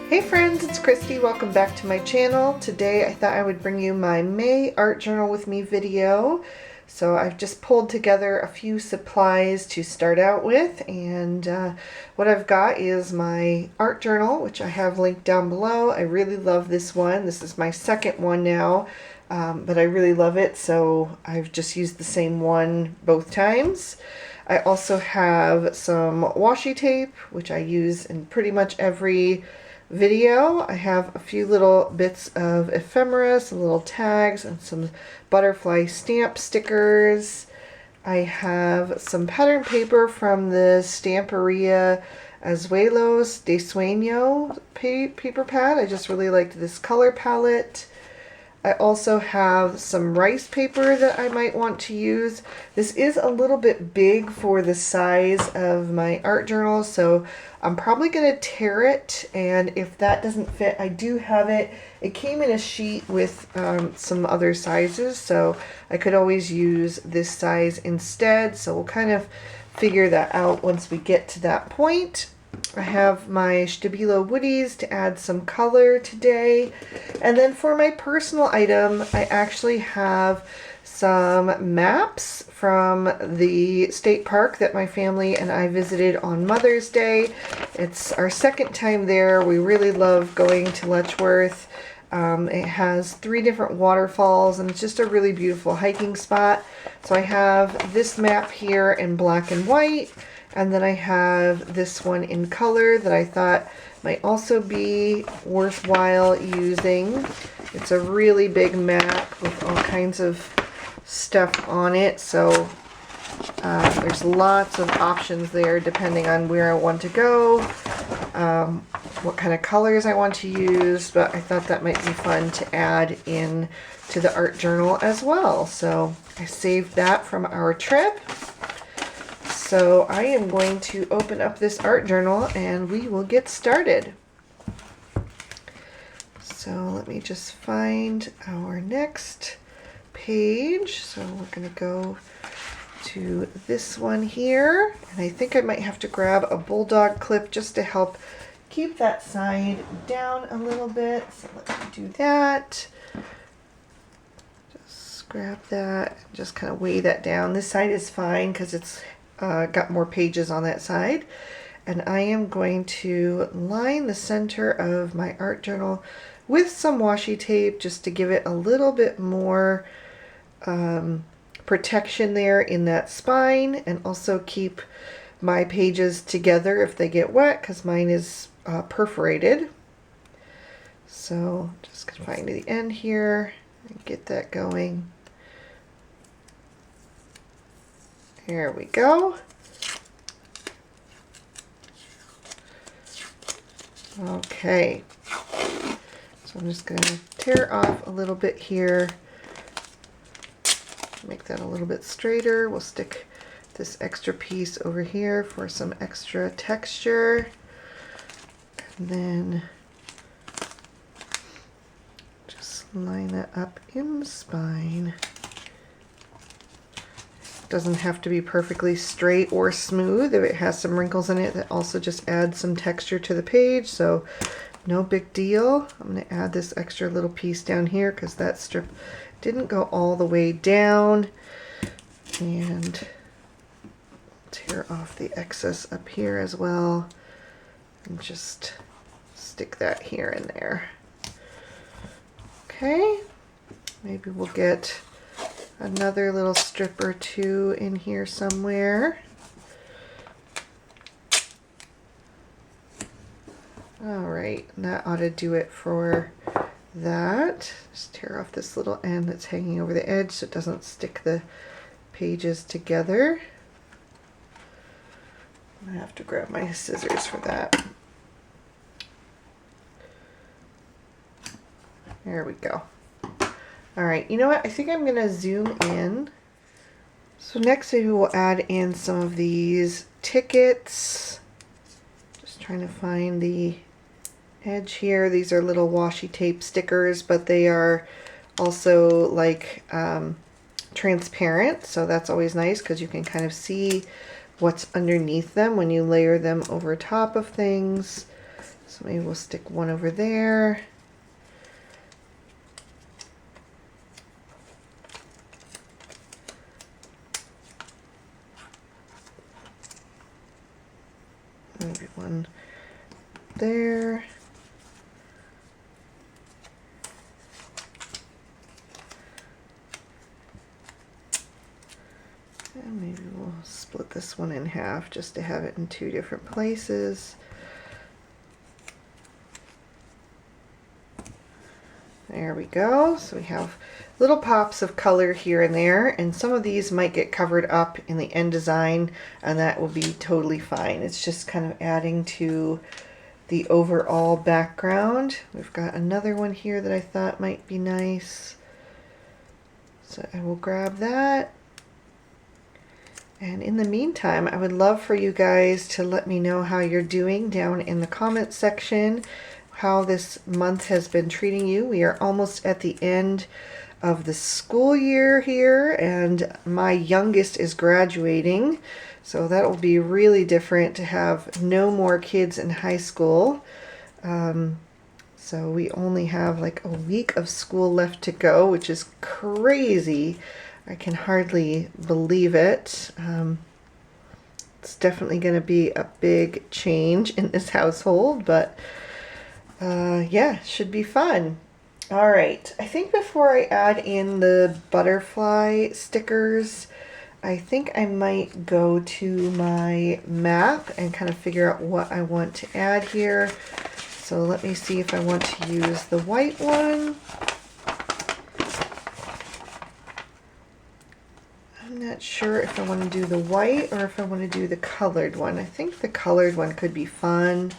Hey friends, it's Christy. Welcome back to my channel. Today I thought I would bring you my May Art Journal with Me video. So I've just pulled together a few supplies to start out with, and what I've got is my art journal, which I have linked down below. I really love this one. This is my second one now, but I really love it, so I've just used the same one both times. I also have some washi tape, which I use in pretty much every video. I have a few little bits of ephemera, some little tags, and some butterfly stamp stickers. I have some pattern paper from the Stamperia Azuelos de Sueño paper pad. I just really liked this color palette. I also have some rice paper that I might want to use. This is a little bit big for the size of my art journal, so I'm probably going to tear it, and if that doesn't fit, I do have it. It came in a sheet with some other sizes, so I could always use this size instead, so we'll kind of figure that out once we get to that point. I have my Stabilo Woodys to add some color today. And then for my personal item, I actually have some maps from the state park that my family and I visited on Mother's Day. It's our second time there. We really love going to Letchworth. It has 3 different waterfalls, and it's just a really beautiful hiking spot. So I have this map here in black and white. And then I have this one in color that I thought might also be worthwhile using. It's a really big map with all kinds of stuff on it, so there's lots of options there depending on where I want to go, what kind of colors I want to use, but I thought that might be fun to add in to the art journal as well. So I saved that from our trip. So I am going to open up this art journal and we will get started. So let me just find our next page. So we're going to go to this one here. And I think I might have to grab a bulldog clip just to help keep that side down a little bit. So let me do that. Just grab that and just kind of weigh that down. This side is fine because it's got more pages on that side. And I am going to line the center of my art journal with some washi tape just to give it a little bit more protection there in that spine, and also keep my pages together if they get wet, because mine is perforated. So just gonna find the end here and get that going. Here we go. Okay, so I'm just going to tear off a little bit here, make that a little bit straighter. We'll stick this extra piece over here for some extra texture, and then just line that up in the spine. Doesn't have to be perfectly straight or smooth. If it has some wrinkles in it, that also just adds some texture to the page, so no big deal. I'm going to add this extra little piece down here because that strip didn't go all the way down, and tear off the excess up here as well and just stick that here and there. Okay, maybe we'll get another little strip or two in here somewhere. Alright, that ought to do it for that. Just tear off this little end that's hanging over the edge so it doesn't stick the pages together. I have to grab my scissors for that. There we go. Alright, you know what? I think I'm going to zoom in. So next maybe we'll add in some of these tickets. Just trying to find the edge here. These are little washi tape stickers, but they are also like transparent, so that's always nice because you can kind of see what's underneath them when you layer them over top of things. So maybe we'll stick one over there. Maybe one there. And maybe we'll split this one in half just to have it in two different places. There we go. So we have little pops of color here and there, and some of these might get covered up in the end design, and that will be totally fine. It's just kind of adding to the overall background. We've got another one here that I thought might be nice. So I will grab that. And in the meantime, I would love for you guys to let me know how you're doing down in the comments section, how this month has been treating you. We are almost at the end of the school year here, and my youngest is graduating, so that will be really different to have no more kids in high school. So we only have like a week of school left to go, which is crazy. I can hardly believe it. It's definitely going to be a big change in this household, but yeah, should be fun. All right, I think before I add in the butterfly stickers, I think I might go to my map and kind of figure out what I want to add here. So let me see if I want to use the white one. I'm not sure if I want to do the white or if I want to do the colored one. I think the colored one could be fun.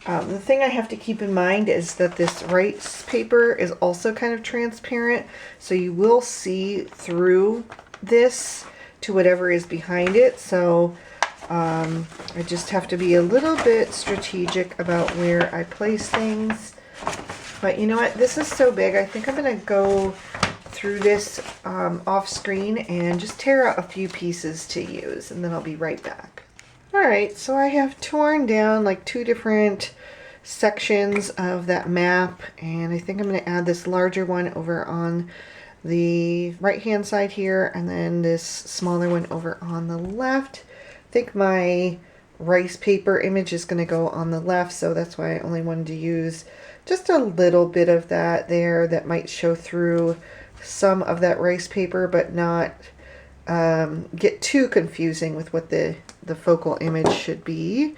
The thing I have to keep in mind is that this rice paper is also kind of transparent, so you will see through this to whatever is behind it. So I just have to be a little bit strategic about where I place things. But you know what? This is so big. I think I'm going to go through this off screen and just tear out a few pieces to use, and then I'll be right back. Alright, so I have torn down like two different sections of that map, and I think I'm going to add this larger one over on the right hand side here, and then this smaller one over on the left. I think my rice paper image is going to go on the left, so that's why I only wanted to use just a little bit of that there that might show through some of that rice paper, but not get too confusing with what the focal image should be.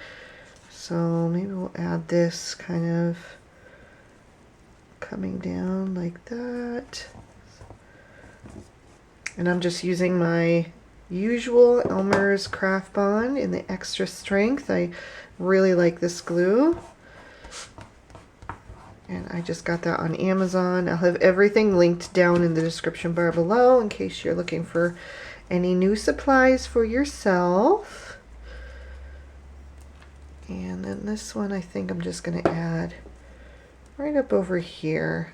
So maybe we'll add this kind of coming down like that. And I'm just using my usual Elmer's Craft Bond in the extra strength. I really like this glue. And I just got that on Amazon. I'll have everything linked down in the description bar below in case you're looking for any new supplies for yourself. And then this one I think I'm just going to add right up over here.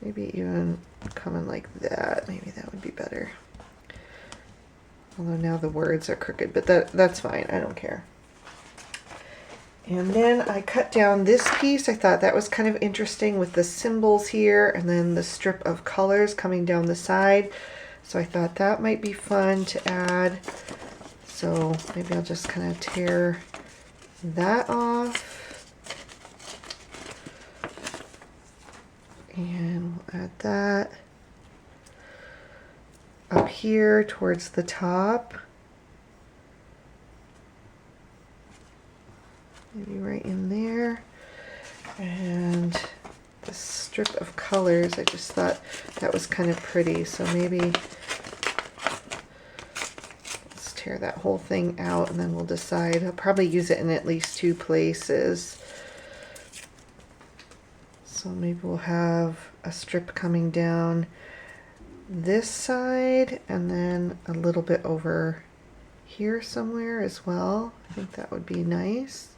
Maybe even coming like that. Maybe that would be better. Although now the words are crooked, but that's fine. I don't care. And then I cut down this piece. I thought that was kind of interesting with the symbols here and then the strip of colors coming down the side. So I thought that might be fun to add. So maybe I'll just kind of tear that off. And we'll add that up here towards the top. Maybe right in there. And this strip of colors, I just thought that was kind of pretty. So maybe let's tear that whole thing out and then we'll decide. I'll probably use it in at least two places. So maybe we'll have a strip coming down this side and then a little bit over here somewhere as well. I think that would be nice.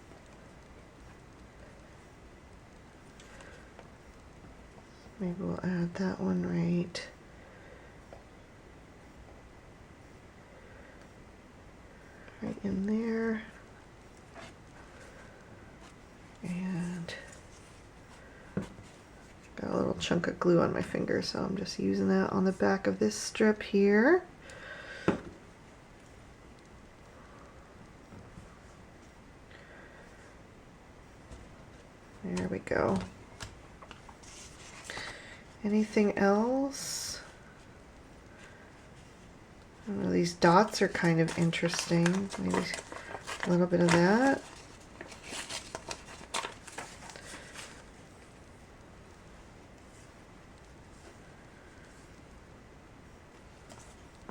Maybe we'll add that one right in there. little chunk of glue on my finger, so I'm just using that on the back of this strip here. There we go. Anything else? I don't know, these dots are kind of interesting. Maybe a little bit of that.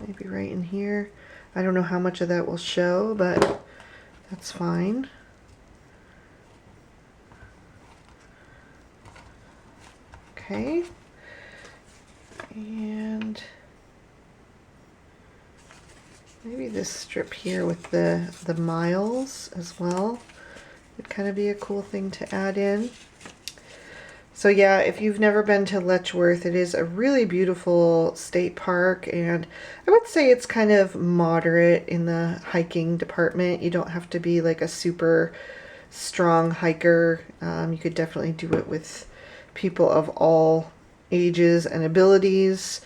Maybe right in here. I don't know how much of that will show, but that's fine. Okay. And maybe this strip here with the miles as well would kind of be a cool thing to add in. So yeah, if you've never been to Letchworth, it is a really beautiful state park, and I would say it's kind of moderate in the hiking department. You don't have to be like a super strong hiker. You could definitely do it with people of all ages and abilities,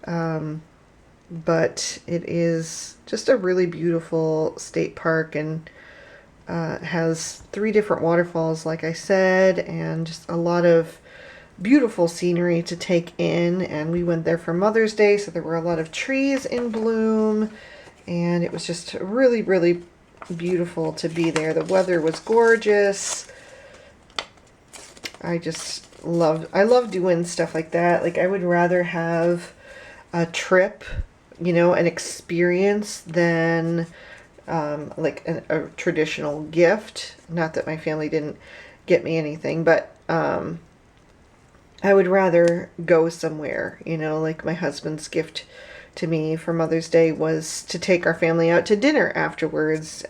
but it is just a really beautiful state park, and has 3 different waterfalls, like I said, and just a lot of beautiful scenery to take in. And we went there for Mother's Day, so there were a lot of trees in bloom, and it was just really, really beautiful to be there. The weather was gorgeous. I love doing stuff like that. Like, I would rather have a trip, you know, an experience than like a traditional gift. Not that my family didn't get me anything, but I would rather go somewhere, you know. Like, my husband's gift to me for Mother's Day was to take our family out to dinner afterwards.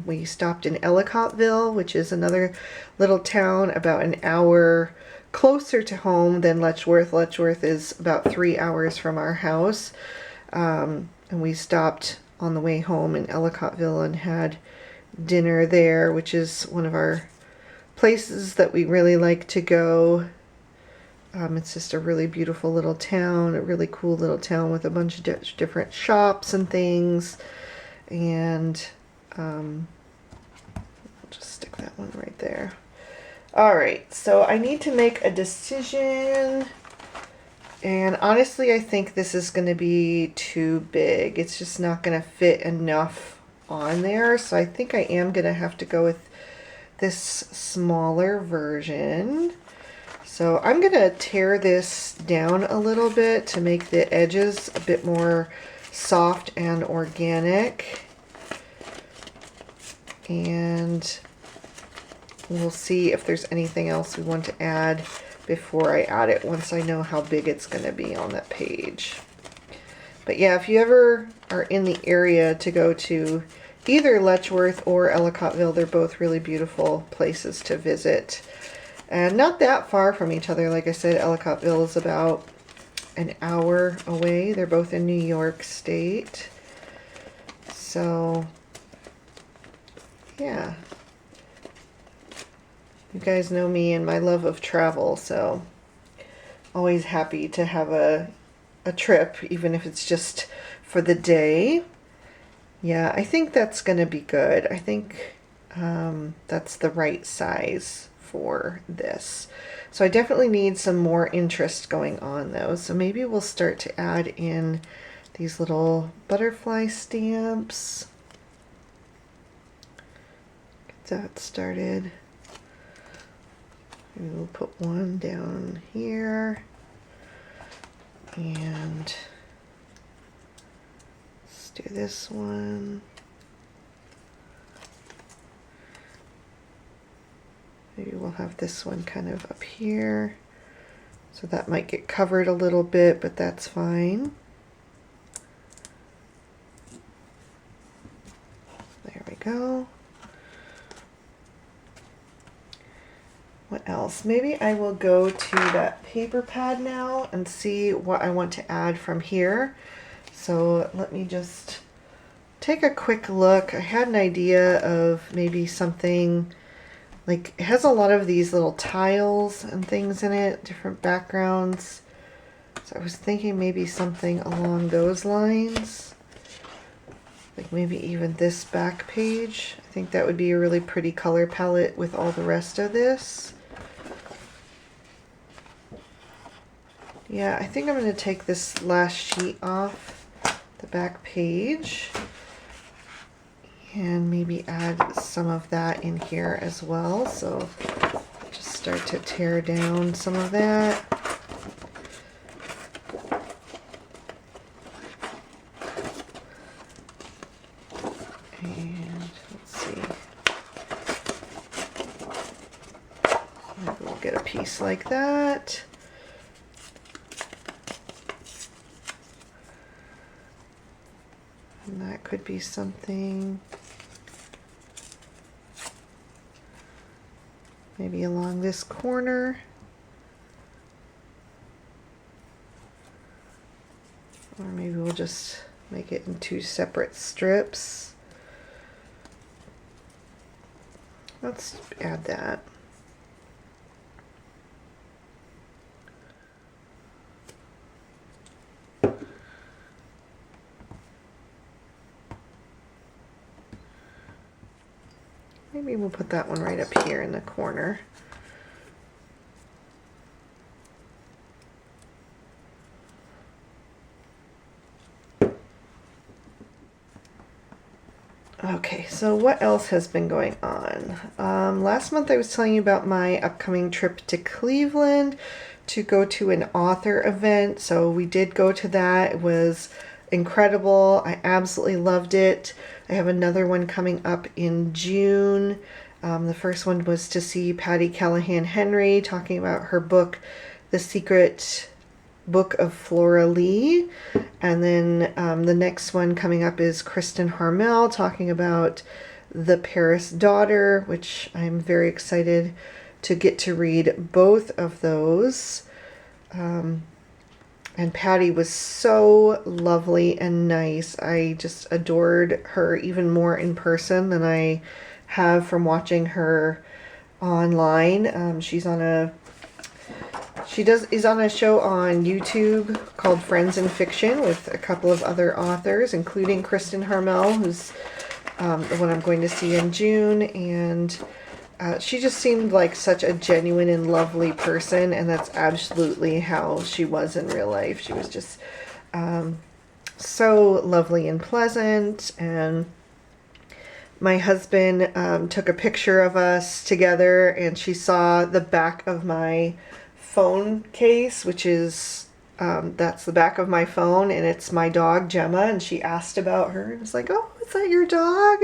We stopped in Ellicottville, which is another little town about an hour closer to home than Letchworth. Letchworth is about 3 hours from our house. And we stopped on the way home in Ellicottville and had dinner there, which is one of our places that we really like to go. It's just a really beautiful little town, a really cool little town with a bunch of different shops and things. And I'll just stick that one right there. All right, so I need to make a decision. And honestly, I think this is going to be too big. It's just not going to fit enough on there. So I think I am going to have to go with this smaller version. So I'm going to tear this down a little bit to make the edges a bit more soft and organic. And we'll see if there's anything else we want to add before I add it, once I know how big it's going to be on that page. But yeah, if you ever are in the area to go to either Letchworth or Ellicottville, they're both really beautiful places to visit. And not that far from each other. Like I said, Ellicottville is about an hour away. They're both in New York State. So, yeah. You guys know me and my love of travel, so always happy to have a trip, even if it's just for the day. Yeah, I think that's going to be good. I think that's the right size for this. So I definitely need some more interest going on though. So maybe we'll start to add in these little butterfly stamps. Get that started. Maybe we'll put one down here. And let's do this one. Maybe we'll have this one kind of up here. So that might get covered a little bit, but that's fine. There we go. What else? Maybe I will go to that paper pad now and see what I want to add from here. So let me just take a quick look. I had an idea of maybe something like, it has a lot of these little tiles and things in it, different backgrounds. So I was thinking maybe something along those lines. Like maybe even this back page. I think that would be a really pretty color palette with all the rest of this. Yeah, I think I'm going to take this last sheet off the back page and maybe add some of that in here as well. So just start to tear down some of that. And let's see. Maybe we'll get a piece like that. And that could be something maybe along this corner. Or maybe we'll just make it in 2 separate strips. Let's add that. Maybe we'll put that one right up here in the corner. Okay, so what else has been going on? Last month I was telling you about my upcoming trip to Cleveland to go to an author event. So we did go to that. It was incredible. I absolutely loved it. I have another one coming up in June. The first one was to see Patty Callahan Henry talking about her book, The Secret Book of Flora Lee. And then the next one coming up is Kristen Harmel talking about The Paris Daughter, which I'm very excited to get to read both of those. And Patty was so lovely and nice. I just adored her even more in person than I have from watching her online. She's on a is on a show on YouTube called Friends in Fiction with a couple of other authors, including Kristen Harmel, who's the one I'm going to see in June. And she just seemed like such a genuine and lovely person, and that's absolutely how she was in real life. She was just so lovely and pleasant. And my husband took a picture of us together, and she saw the back of my phone case, which is that's the back of my phone, and it's my dog Gemma, and she asked about her and was like, oh, is that your dog?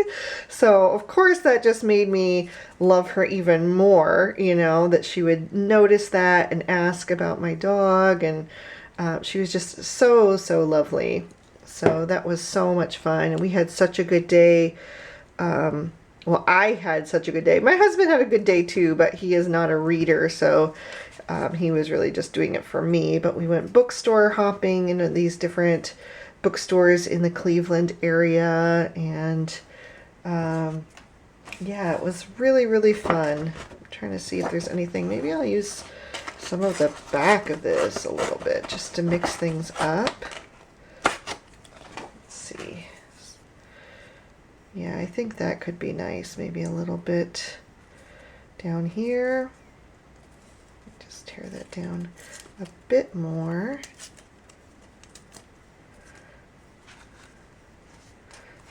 So of course that just made me love her even more, you know, that she would notice that and ask about my dog. And she was just so lovely. So that was so much fun, and we had such a good day. Well, I had such a good day. My husband had a good day too, but he is not a reader, so he was really just doing it for me. But we went bookstore hopping into these different bookstores in the Cleveland area, and yeah, it was really fun. I'm trying to see if there's anything. Maybe I'll use some of the back of this a little bit just to mix things up. Let's see. Yeah, I think that could be nice. Maybe a little bit down here. Just tear that down a bit more.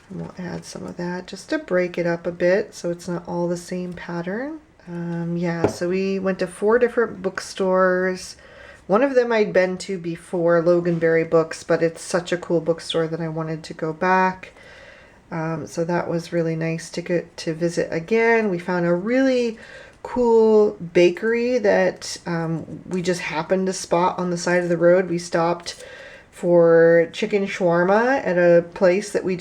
And we'll add some of that just to break it up a bit so it's not all the same pattern. Yeah, so we went to 4 different bookstores. One of them I'd been to before, Loganberry Books, but it's such a cool bookstore that I wanted to go back. So that was really nice to get to visit again. We found a really cool bakery that we just happened to spot on the side of the road. We stopped for chicken shawarma at a place that we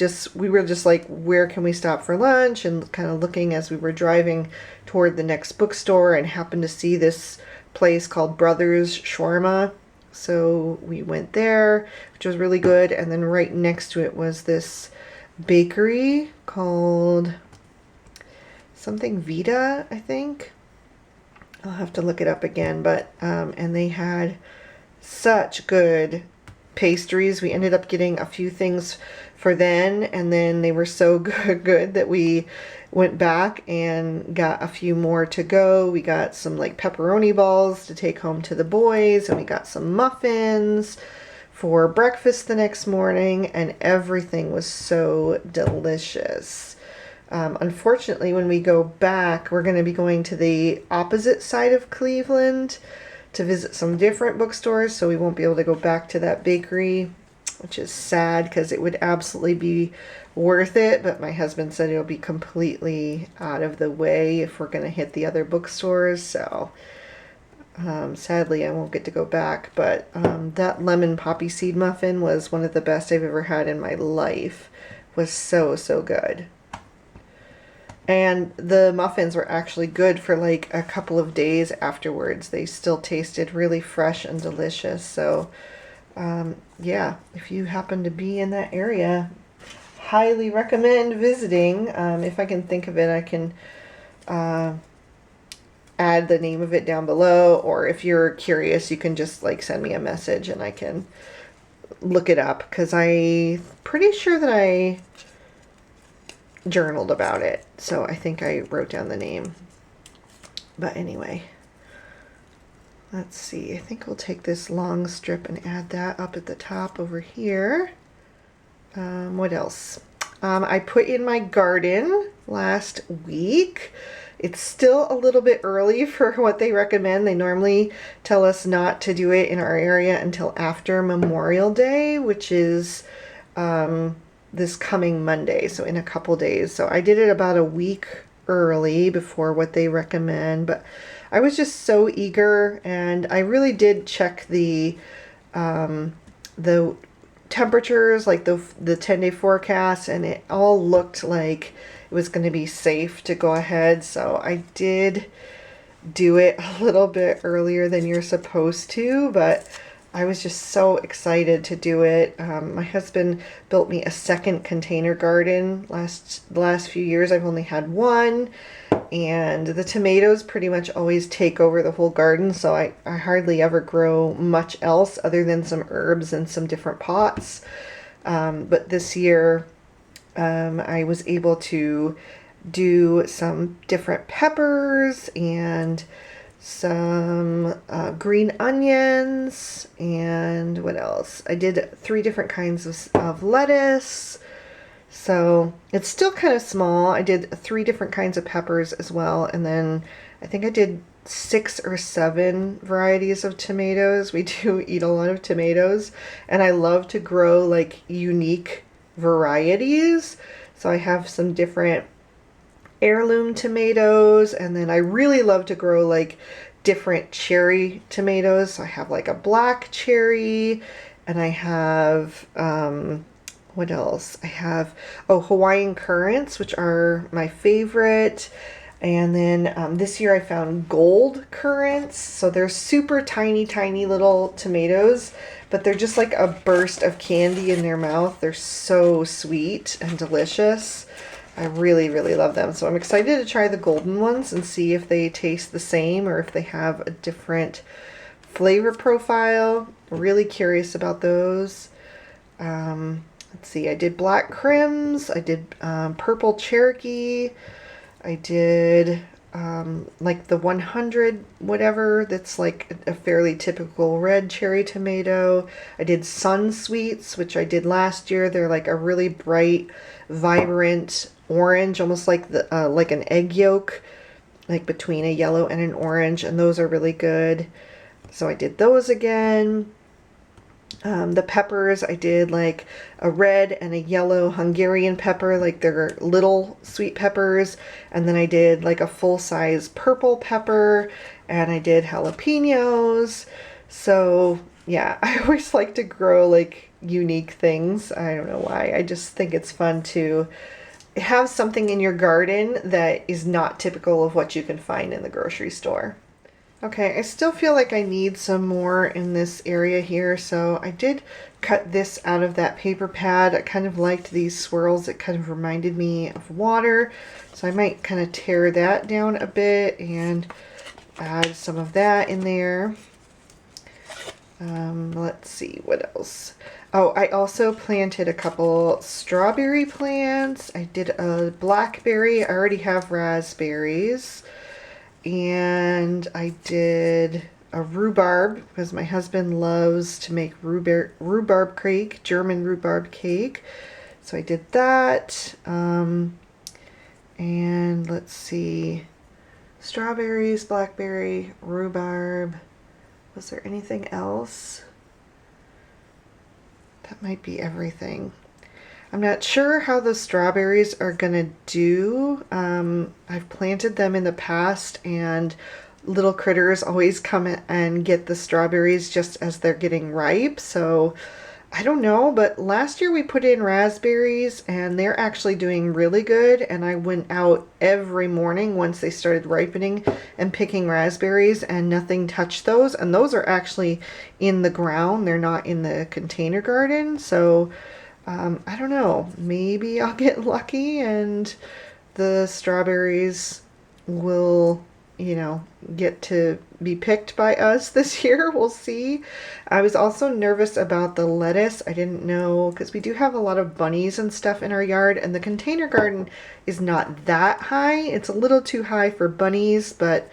were just like, where can we stop for lunch? And kind of looking as we were driving toward the next bookstore, and happened to see this place called Brothers Shawarma. So we went there, which was really good. And then right next to it was this bakery called something Vita, I think. I'll have to look it up again, but and they had such good pastries. We ended up getting a few things for then, and then they were so good that we went back and got a few more to go. We got some like pepperoni balls to take home to the boys, and we got some muffins for breakfast the next morning, and everything was so delicious. Unfortunately, when we go back, we're going to be going to the opposite side of Cleveland to visit some different bookstores, so we won't be able to go back to that bakery, which is sad because it would absolutely be worth it, but my husband said it'll be completely out of the way if we're going to hit the other bookstores, so sadly I won't get to go back. But that lemon poppy seed muffin was one of the best I've ever had in my life. It was so good. And the muffins were actually good for like a couple of days afterwards. They still tasted really fresh and delicious. So yeah, if you happen to be in that area, highly recommend visiting. If I can think of it, I can add the name of it down below, or if you're curious, you can just like send me a message and I can look it up, because I'm pretty sure that I journaled about it, so I think I wrote down the name. But anyway, let's see, I think we'll take this long strip and add that up at the top over here. What else? I put in my garden last week. It's still a little bit early for what they recommend. They normally tell us not to do it in our area until after Memorial Day, which is this coming Monday, so in a couple days. So I did it about a week early before what they recommend, but I was just so eager, and I really did check the temperatures, like the 10-day forecast, and it all looked like it was going to be safe to go ahead. So I did do it a little bit earlier than you're supposed to, but I was just so excited to do it. My husband built me a second container garden the last few years. I've only had one, and the tomatoes pretty much always take over the whole garden, so I hardly ever grow much else other than some herbs and some different pots. But this year I was able to do some different peppers and some green onions, and what else? I did 3 different kinds of lettuce. So it's still kind of small. I did 3 different kinds of peppers as well, and then I think I did 6 or 7 varieties of tomatoes. We do eat a lot of tomatoes, and I love to grow like unique varieties. So I have some different heirloom tomatoes, and then I really love to grow like different cherry tomatoes. So I have like a black cherry, and I have what else? I have Hawaiian currants, which are my favorite. And then this year I found gold currants. So they're super tiny little tomatoes, but they're just like a burst of candy in their mouth. They're so sweet and delicious. I really love them. So I'm excited to try the golden ones and see if they taste the same or if they have a different flavor profile. Really curious about those. Let's see, I did black crims, I did purple Cherokee, I did like the 100 whatever, that's like a fairly typical red cherry tomato. I did sun sweets, which I did last year. They're like a really bright, vibrant orange, almost like like an egg yolk, like between a yellow and an orange, and those are really good. So I did those again. The peppers, I did like a red and a yellow Hungarian pepper, like they're little sweet peppers. And then I did like a full-size purple pepper, and I did jalapenos. So yeah, I always like to grow like unique things. I don't know why. I just think it's fun to have something in your garden that is not typical of what you can find in the grocery store. Okay, I still feel like I need some more in this area here, so I did cut this out of that paper pad. I kind of liked these swirls. It kind of reminded me of water, so I might kind of tear that down a bit and add some of that in there. Let's see, what else? Oh, I also planted a couple strawberry plants. I did a blackberry. I already have raspberries. And I did a rhubarb because my husband loves to make rhubarb cake, German rhubarb cake. So I did that. And let's see, strawberries, blackberry, rhubarb. Was there anything else? That might be everything. I'm not sure how the strawberries are gonna do. I've planted them in the past and little critters always come and get the strawberries just as they're getting ripe. So I don't know, but last year we put in raspberries and they're actually doing really good. And I went out every morning once they started ripening and picking raspberries, and nothing touched those. And those are actually in the ground. They're not in the container garden. So I don't know, maybe I'll get lucky and the strawberries will, you know, get to be picked by us this year. We'll see. I was also nervous about the lettuce. I didn't know, because we do have a lot of bunnies and stuff in our yard, and the container garden is not that high. It's a little too high for bunnies, but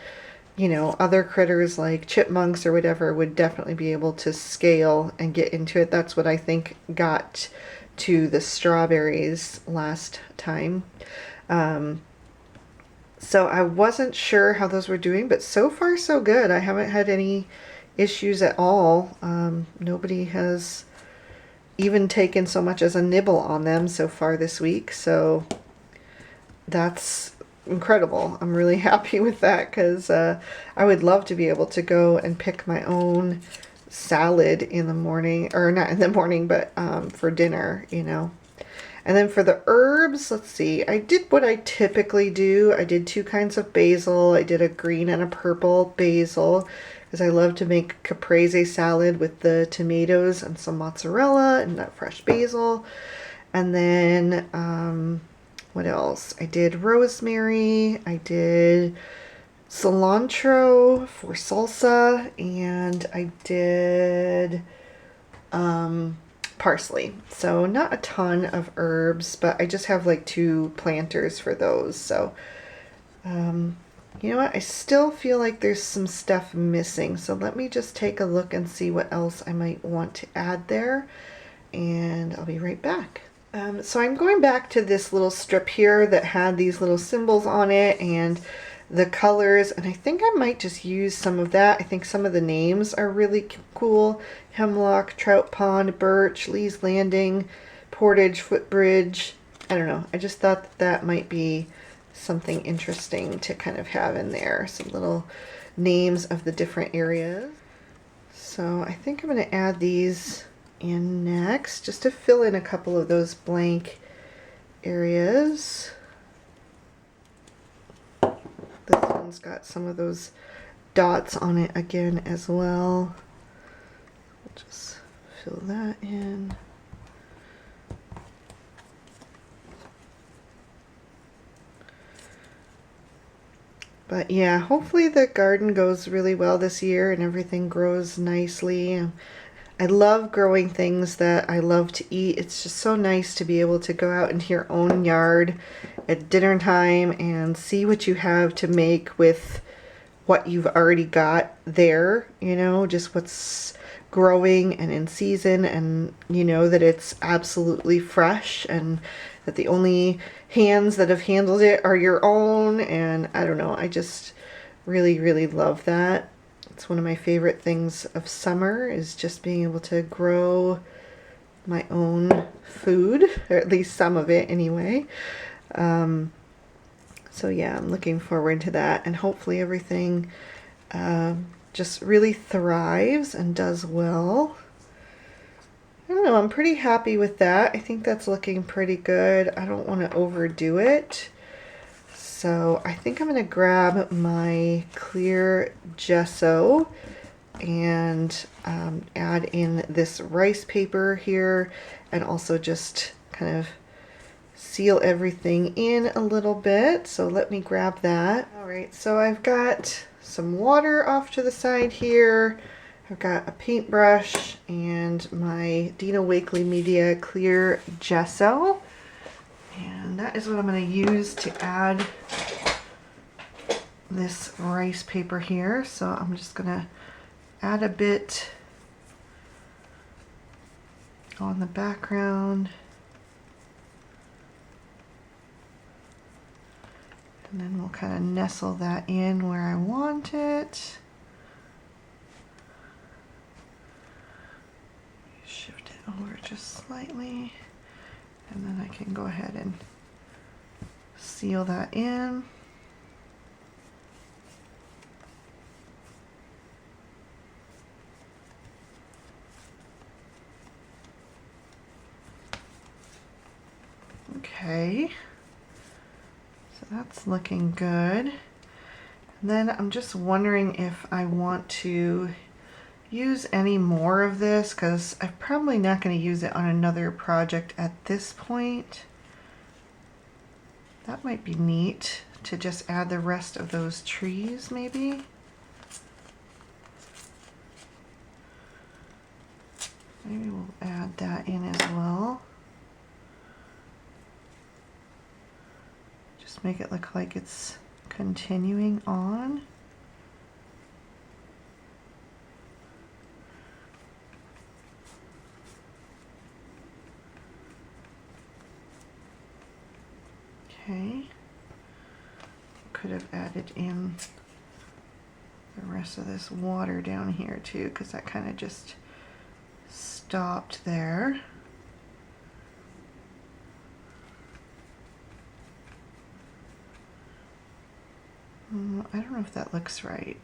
you know, other critters like chipmunks or whatever would definitely be able to scale and get into it. That's what I think got to the strawberries last time. So I wasn't sure how those were doing, but so far so good. I haven't had any issues at all. Nobody has even taken so much as a nibble on them so far this week. So that's incredible. I'm really happy with that, because I would love to be able to go and pick my own salad in the morning, or not in the morning, but for dinner, you know. And then for the herbs, let's see, I did what I typically do. I did 2 kinds of basil. I did a green and a purple basil because I love to make caprese salad with the tomatoes and some mozzarella and that fresh basil. And then what else? I did rosemary. I did cilantro for salsa, and I did parsley. So not a ton of herbs, but I just have like 2 planters for those. So you know what? I still feel like there's some stuff missing. So let me just take a look and see what else I might want to add there, and I'll be right back. So I'm going back to this little strip here that had these little symbols on it and the colors, and I think I might just use some of that. I think some of the names are really cool. Hemlock, Trout Pond, Birch, Lee's Landing, Portage, Footbridge. I don't know. I just thought that that might be something interesting to kind of have in there. Some little names of the different areas. So I think I'm going to add these in next, just to fill in a couple of those blank areas. This one's got some of those dots on it again as well. We'll just fill that in. But yeah, hopefully the garden goes really well this year and everything grows nicely. I love growing things that I love to eat. It's just so nice to be able to go out into your own yard at dinner time and see what you have to make with what you've already got there, you know, just what's growing and in season, and you know that it's absolutely fresh and that the only hands that have handled it are your own. And I don't know, I just really love that. It's one of my favorite things of summer, is just being able to grow my own food, or at least some of it anyway. So yeah, I'm looking forward to that, and hopefully everything just really thrives and does well. I don't know, I'm pretty happy with that. I think that's looking pretty good. I don't want to overdo it. So I think I'm going to grab my clear gesso and add in this rice paper here, and also just kind of seal everything in a little bit. So let me grab that. All right, so I've got some water off to the side here. I've got a paintbrush and my Dina Wakley Media clear gesso. And that is what I'm going to use to add this rice paper here. So I'm just going to add a bit on the background. And then we'll kind of nestle that in where I want it. Shift it over just slightly. And then I can go ahead and seal that in. Okay. So that's looking good. And then I'm just wondering if I want to use any more of this, because I'm probably not going to use it on another project at this point. That might be neat to just add the rest of those trees maybe. Maybe we'll add that in as well. Just make it look like it's continuing on. Okay, could have added in the rest of this water down here too, because that kind of just stopped there. I don't know if that looks right.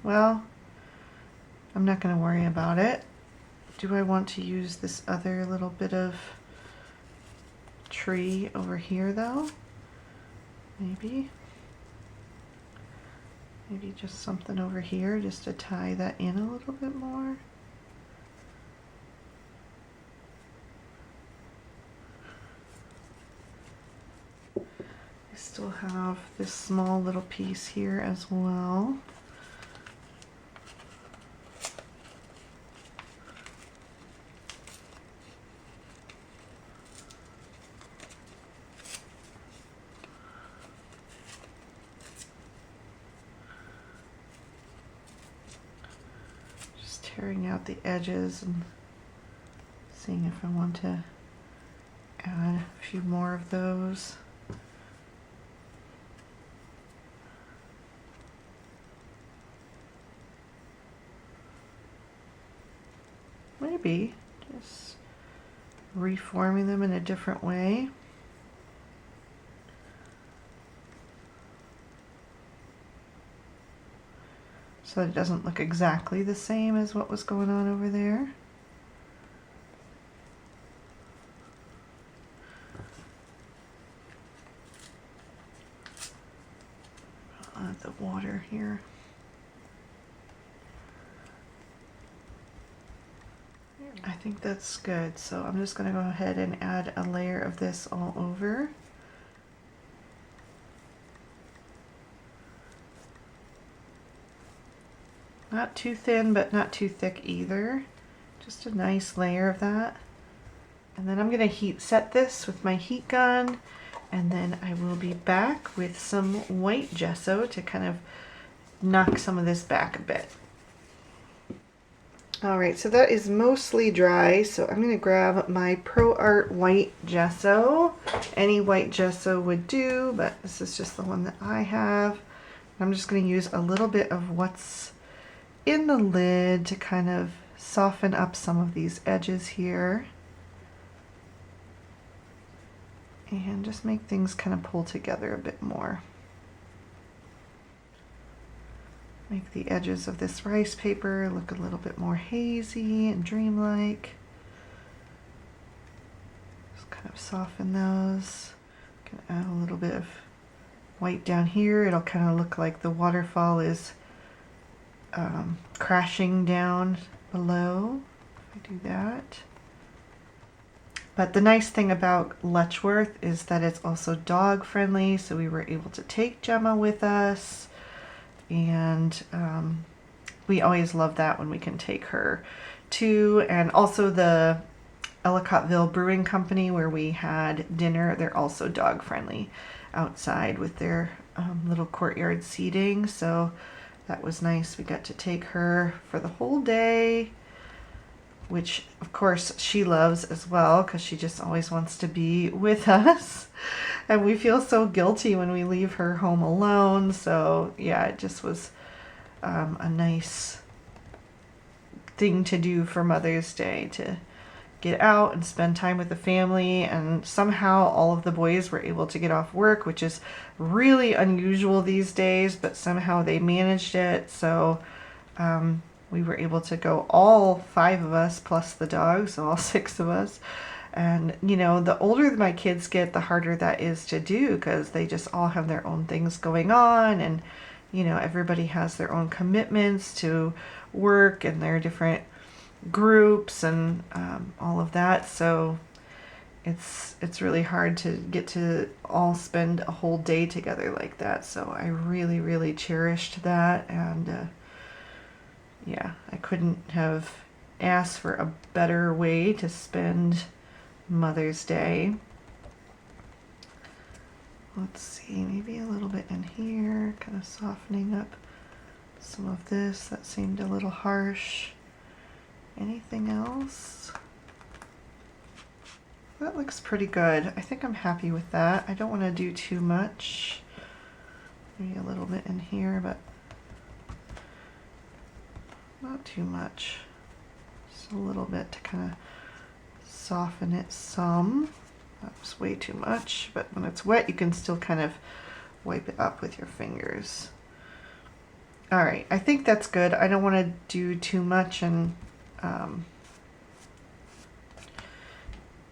Well, I'm not going to worry about it. Do I want to use this other little bit of tree over here though? Maybe just something over here just to tie that in a little bit more. I still have this small little piece here as well. Tearing out the edges and seeing if I want to add a few more of those. Maybe just reforming them in a different way. So that it doesn't look exactly the same as what was going on over there. I'll add the water here. I think that's good. So I'm just going to go ahead and add a layer of this all over. Not too thin, but not too thick either. Just a nice layer of that. And then I'm going to heat set this with my heat gun, and then I will be back with some white gesso to kind of knock some of this back a bit. Alright, so that is mostly dry, so I'm going to grab my Pro Art white gesso. Any white gesso would do, but this is just the one that I have. I'm just going to use a little bit of what's in the lid to kind of soften up some of these edges here. And just make things kind of pull together a bit more. Make the edges of this rice paper look a little bit more hazy and dreamlike. Just kind kind of soften those. Can add a little bit of white down here. It'll kind of look like the waterfall is crashing down below. If I do that. But the nice thing about Letchworth is that it's also dog friendly, so we were able to take Gemma with us, and we always love that when we can take her too. And also the Ellicottville Brewing Company, where we had dinner, they're also dog friendly outside with their little courtyard seating, so that was nice. We got to take her for the whole day, which of course she loves as well, because she just always wants to be with us. And we feel so guilty when we leave her home alone. So yeah, it just was a nice thing to do for Mother's Day, to get out and spend time with the family. And somehow all of the boys were able to get off work, which is really unusual these days, but somehow they managed it. So we were able to go, all 5 of us plus the dog, so all 6 of us. And you know, the older my kids get, the harder that is to do, because they just all have their own things going on, and you know, everybody has their own commitments to work and their different groups and all of that. So it's really hard to get to all spend a whole day together like that. So I really cherished that, and yeah, I couldn't have asked for a better way to spend Mother's Day. Let's see, maybe a little bit in here, kind of softening up some of this. That seemed a little harsh. Anything else? That looks pretty good. I think I'm happy with that. I don't want to do too much. Maybe a little bit in here, but not too much. Just a little bit to kind of soften it some. That was way too much, but when it's wet, you can still kind of wipe it up with your fingers. All right, I think that's good. I don't want to do too much, and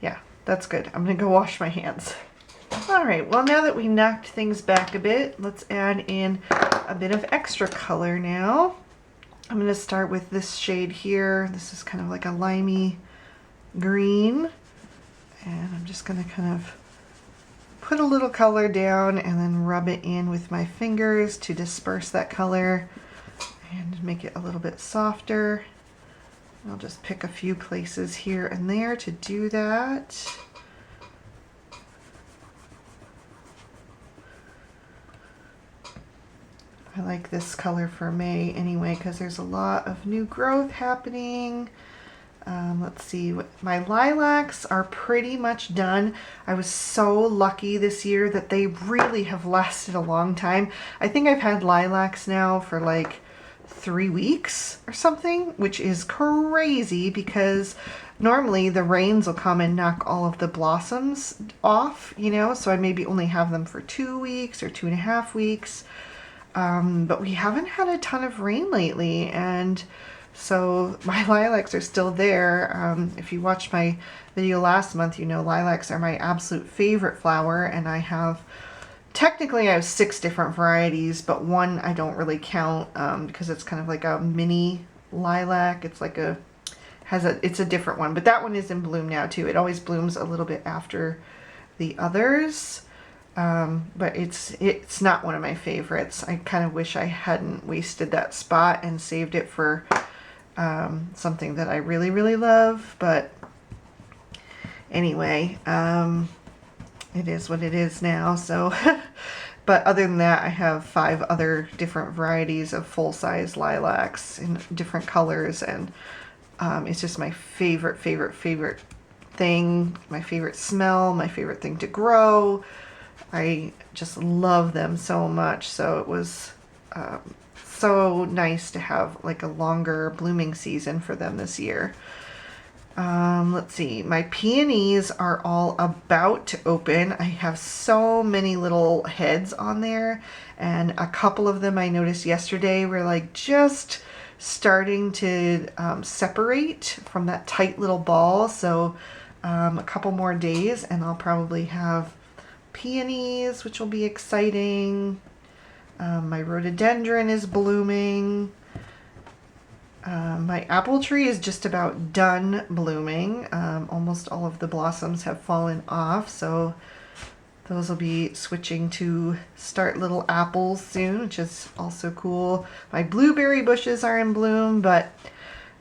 yeah, that's good. I'm gonna go wash my hands. All right, well, now that we knocked things back a bit, let's add in a bit of extra color now. I'm going to start with this shade here. This is kind of like a limey green. And I'm just going to kind of put a little color down and then rub it in with my fingers to disperse that color and make it a little bit softer. I'll just pick a few places here and there to do that. I like this color for May anyway, because there's a lot of new growth happening. Let's see, my lilacs are pretty much done. I was so lucky this year that they really have lasted a long time. I think I've had lilacs now for like 3 weeks or something, which is crazy, because normally the rains will come and knock all of the blossoms off, you know, so I maybe only have them for 2 weeks or 2.5 weeks. But we haven't had a ton of rain lately, and so my lilacs are still there. If you watched my video last month, you know lilacs are my absolute favorite flower, and I have, technically I have 6 different varieties, but one I don't really count because it's kind of like a mini lilac. It's like it's a different one, but that one is in bloom now too. It always blooms a little bit after the others. But it's not one of my favorites. I kind of wish I hadn't wasted that spot and saved it for something that I really love. But anyway, it is what it is now. So, but other than that, I have 5 other different varieties of full-size lilacs in different colors, and it's just my favorite thing, my favorite smell, my favorite thing to grow. I just love them so much. So it was so nice to have like a longer blooming season for them this year. Let's see, my peonies are all about to open. I have so many little heads on there, and a couple of them I noticed yesterday were like just starting to separate from that tight little ball. So a couple more days and I'll probably have peonies, which will be exciting. My rhododendron is blooming. My apple tree is just about done blooming. Almost all of the blossoms have fallen off, so those will be switching to start little apples soon, which is also cool. My blueberry bushes are in bloom, but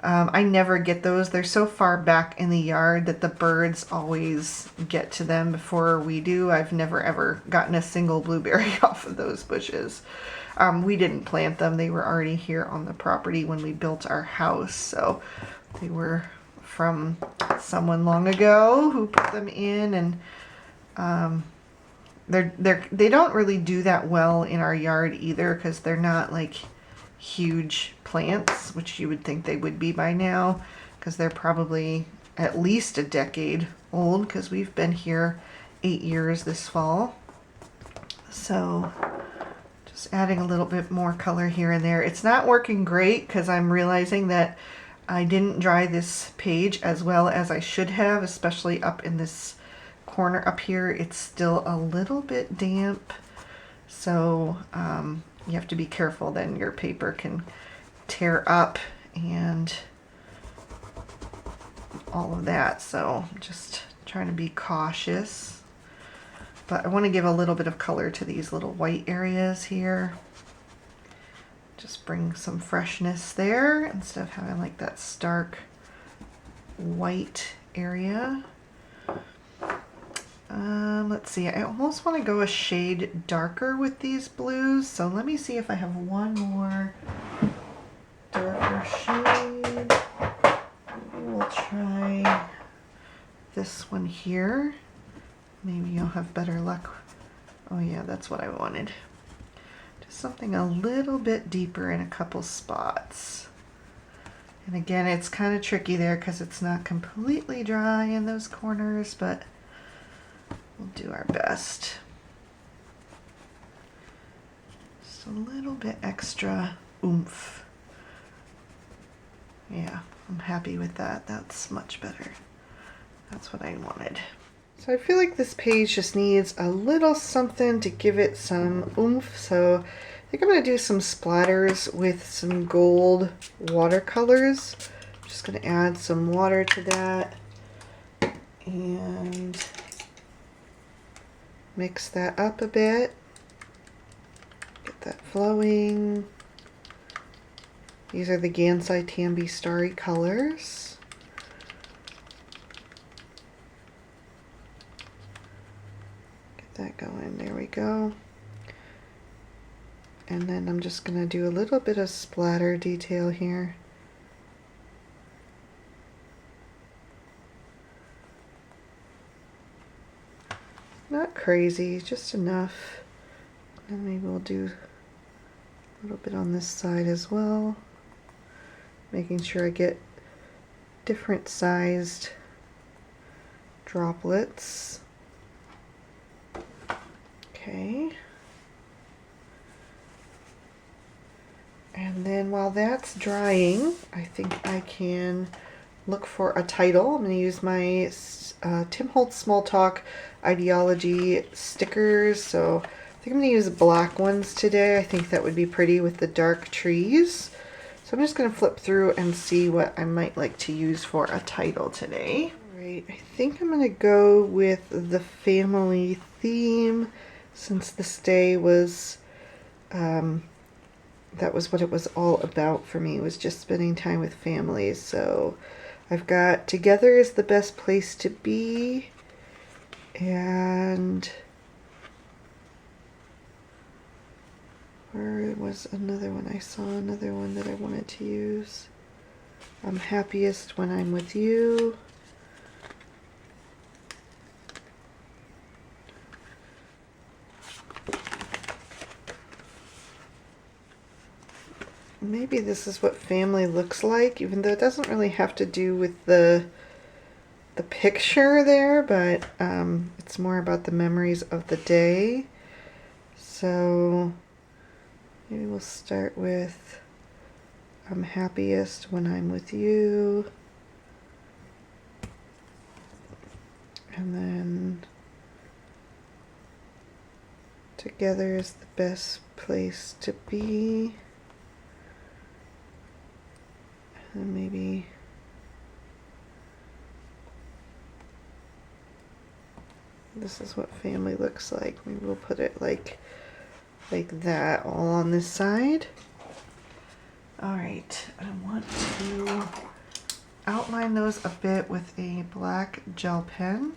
I never get those. They're so far back in the yard that the birds always get to them before we do. I've never ever gotten a single blueberry off of those bushes. We didn't plant them. They were already here on the property when we built our house. So they were from someone long ago who put them in, and they don't really do that well in our yard either because they're not like huge plants, which you would think they would be by now, because they're probably at least a decade old because we've been here 8 years this fall. So just adding a little bit more color here and there. It's not working great because I'm realizing that I didn't dry this page as well as I should have, especially up in this corner up here. It's still a little bit damp, so you have to be careful, then your paper can tear up and all of that. So just trying to be cautious, but I want to give a little bit of color to these little white areas here. Just bring some freshness there instead of having like that stark white area. Let's see, I almost want to go a shade darker with these blues, so let me see if I have one more darker shade. Maybe we'll try this one here. Maybe you'll have better luck. Oh yeah, that's what I wanted. Just something a little bit deeper in a couple spots. And again, it's kind of tricky there because it's not completely dry in those corners, but we'll do our best. Just a little bit extra oomph. Yeah, I'm happy with that. That's much better. That's what I wanted. So I feel like this page just needs a little something to give it some oomph. So I think I'm going to do some splatters with some gold watercolors. I'm just going to add some water to that and mix that up a bit. Get that flowing. These are the Gansai Tambi Starry colors. Get that going. There we go. And then I'm just going to do a little bit of splatter detail here. Not crazy, just enough. And maybe we'll do a little bit on this side as well. Making sure I get different sized droplets. Okay. And then while that's drying, I think I can look for a title. I'm going to use my Tim Holtz Small Talk Ideology stickers. So I think I'm going to use black ones today. I think that would be pretty with the dark trees. So I'm just going to flip through and see what I might like to use for a title today. Alright, I think I'm going to go with the family theme, since this day was, that was what it was all about for me, was just spending time with families. So I've got Together is the Best Place to Be, and where was another one? I saw another one that I wanted to use. I'm Happiest When I'm With You. Maybe this is what family looks like, even though it doesn't really have to do with the picture there, but it's more about the memories of the day. So maybe we'll start with I'm happiest when I'm with you. And then together is the best place to be. And maybe this is what family looks like. Maybe we'll put it like that all on this side. All right, I want to outline those a bit with a black gel pen.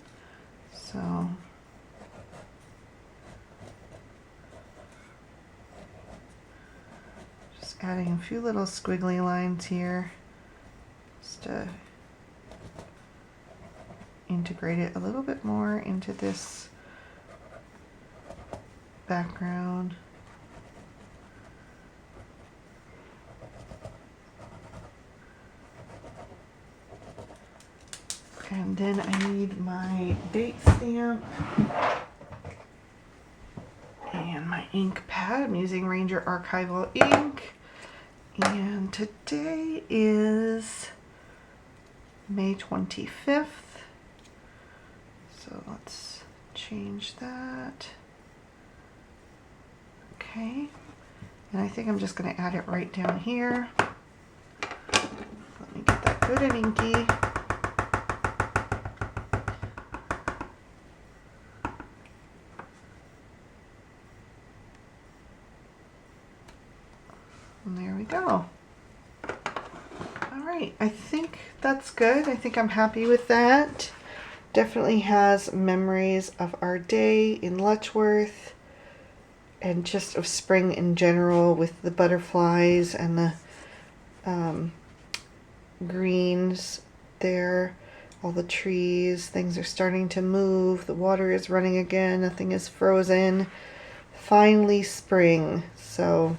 So just adding a few little squiggly lines here just to integrate it a little bit more into this background. And then I need my date stamp and my ink pad. I'm using Ranger Archival ink. And today is May 25th. So let's change that. Okay. And I think I'm just going to add it right down here. Let me get that good and inky. And there we go. All right, I think that's good. I think I'm happy with that. Definitely has memories of our day in Letchworth and just of spring in general with the butterflies and the greens there, all the trees, things are starting to move, the water is running again, nothing is frozen. Finally spring. So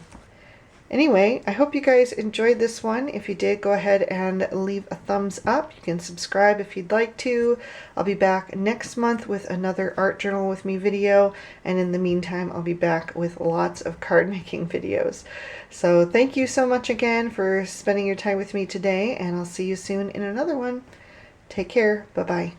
anyway, I hope you guys enjoyed this one. If you did, go ahead and leave a thumbs up. You can subscribe if you'd like to. I'll be back next month with another Art Journal with Me video. And in the meantime, I'll be back with lots of card making videos. So thank you so much again for spending your time with me today. And I'll see you soon in another one. Take care. Bye-bye.